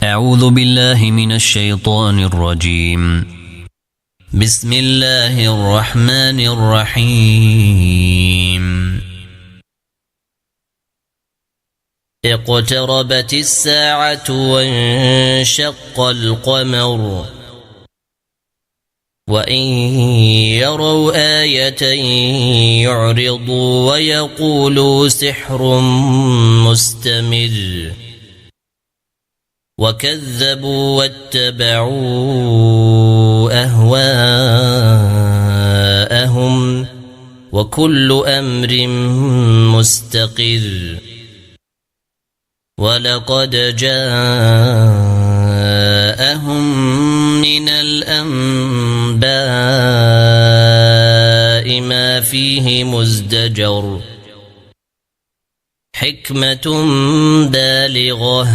أعوذ بالله من الشيطان الرجيم. بسم الله الرحمن الرحيم. اقتربت الساعة وانشق القمر وإن يروا آية يعرضوا ويقولوا سحر مستمر وكذبوا واتبعوا أهواءهم وكل أمر مستقر ولقد جاءهم من الأنباء ما فيه مزدجر حكمة بالغة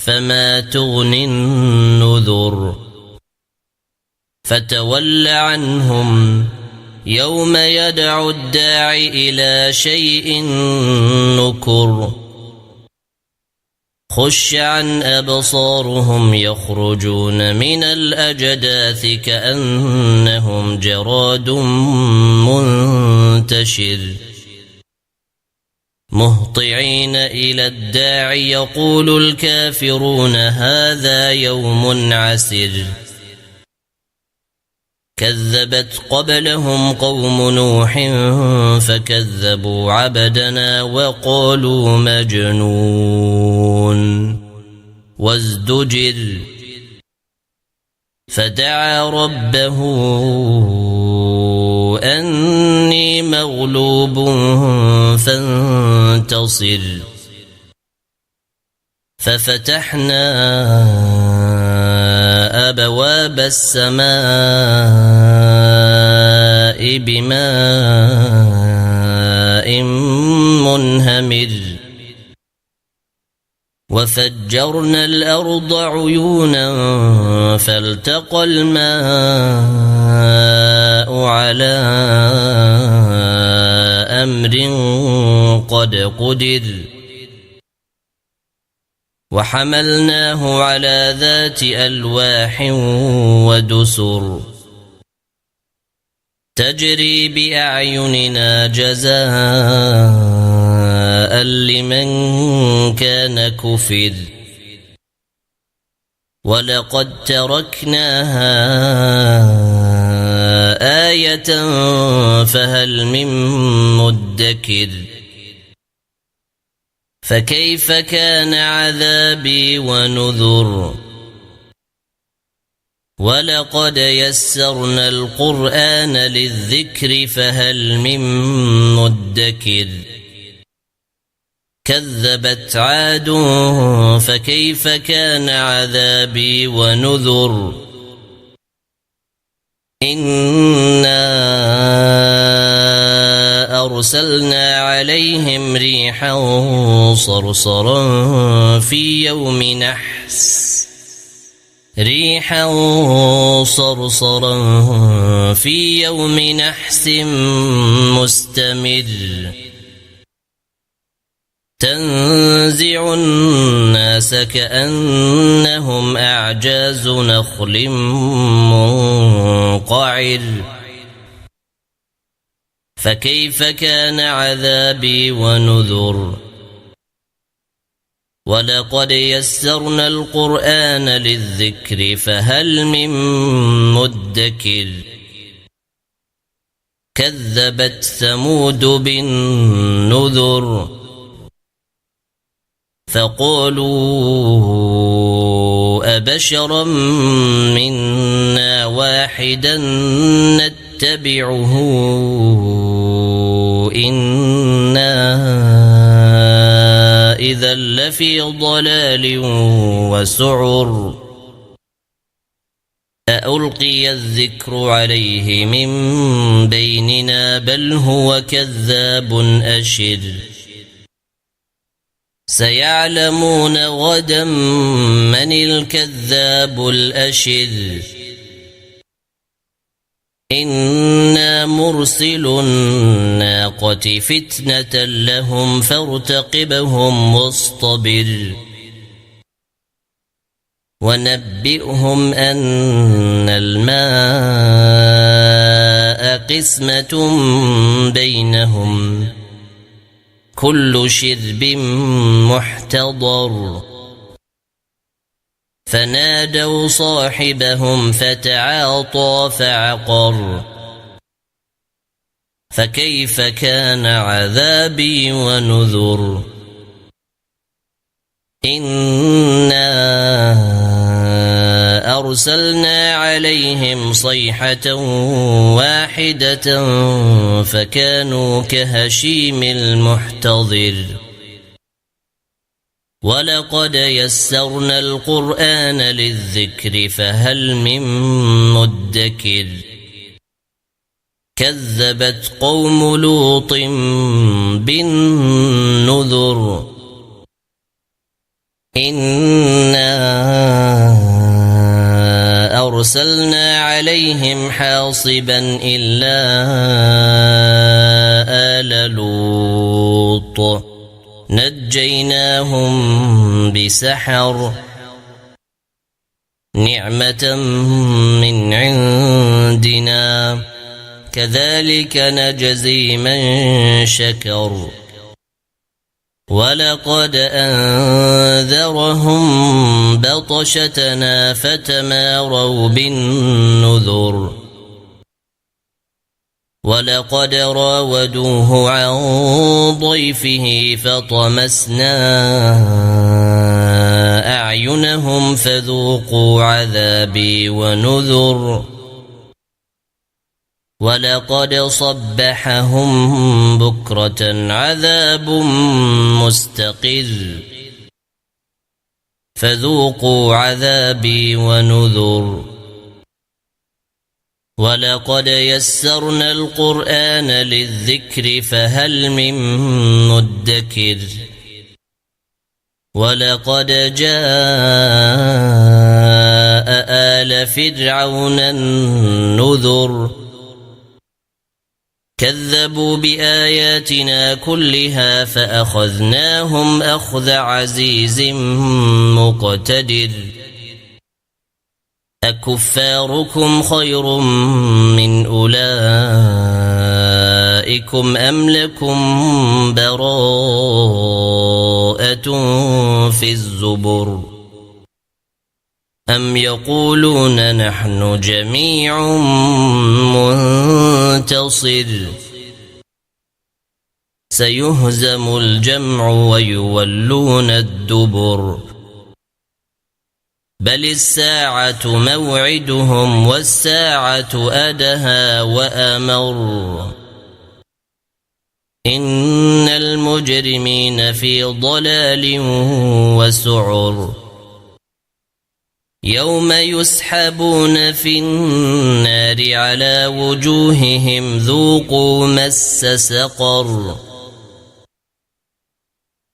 فما تغني النذر فتول عنهم يوم يدعو الداع إلى شيء نكر خش عن أبصارهم يخرجون من الأجداث كأنهم جراد منتشر مهطعين إلى الداع يقول الكافرون هذا يوم عسر كذبت قبلهم قوم نوح فكذبوا عبدنا وقالوا مجنون وازدجر فدعا ربه أني مغلوب فانتصر ففتحنا أبواب السماء بماء منهمر وفجرنا الأرض عيونا فالتقى الماء على أمر قد قدر وحملناه على ذات ألواح ودسر تجري بأعيننا جزاء لمن كان كفر ولقد تركناها آية فهل من مدكر فكيف كان عذابي ونذر ولقد يسرنا القرآن للذكر فهل من مدكر كذبت عاد فكيف كان عذابي ونذر إنا أرسلنا عليهم ريحا صرصرا في يوم نحس مستمر تنزع الناس كأنهم أعجاز نخل منقعر فكيف كان عذابي ونذر ولقد يسرنا القرآن للذكر فهل من مدكر كذبت ثمود بالنذر فقالوا أبشرا منا واحدا نتبعه إنا إذا لفي ضلال وسعر أألقي الذكر عليه من بيننا بل هو كذاب أشر سيعلمون غدا من الكذاب الأشر إنا مرسل الناقة فتنة لهم فارتقبهم واصطبر ونبئهم أن الماء قسمة بينهم كل شرب محتضر فنادوا صاحبهم فتعاطى فعقر فكيف كان عذابي ونذر إنا أرسلنا عليهم صيحة واحدة فكانوا كهشيم المحتضر ولقد يسرنا القرآن للذكر فهل من مدكر كذبت قوم لوط بالنذر إنا أرسلنا عليهم حاصبا إلا آل لوط نجيناهم بسحر نعمة من عندنا كذلك نجزي من شكر ولقد أنذرهم بطشتنا فتماروا بالنذر ولقد راودوه عن ضيفه فطمسنا أعينهم فذوقوا عذابي ونذر ولقد صبحهم بكرة عذاب مستقر فذوقوا عذابي ونذر ولقد يسرنا القرآن للذكر فهل من مدكر ولقد جاء آل فرعون النذر كذبوا بآياتنا كلها فأخذناهم أخذ عزيز مقتدر أكفاركم خير من أولئكم أم لكم براءة في الزبر أم يقولون نحن جميع منتصر سيهزم الجمع ويولون الدبر بل الساعة موعدهم والساعة أدهى وأمر إن المجرمين في ضلال وسعر يوم يسحبون في النار على وجوههم ذوقوا مس سقر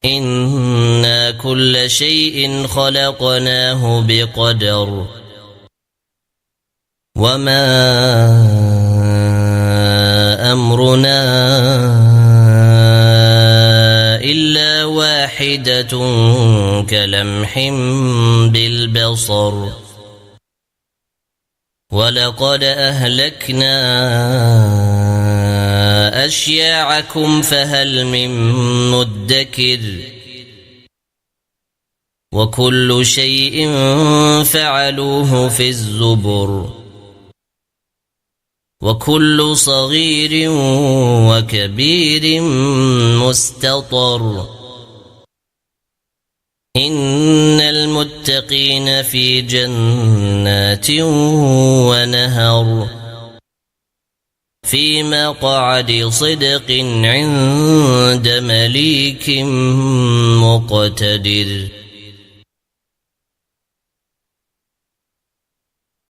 إنا كل شيء خلقناه بقدر وما أمرنا إلا واحدة كلمح بالبصر ولقد أهلكنا أشياعكم فهل من مدكر وكل شيء فعلوه في الزبر وكل صغير وكبير مستطر إن المتقين في جنات ونهر في مقعد صدق عند مليك مقتدر.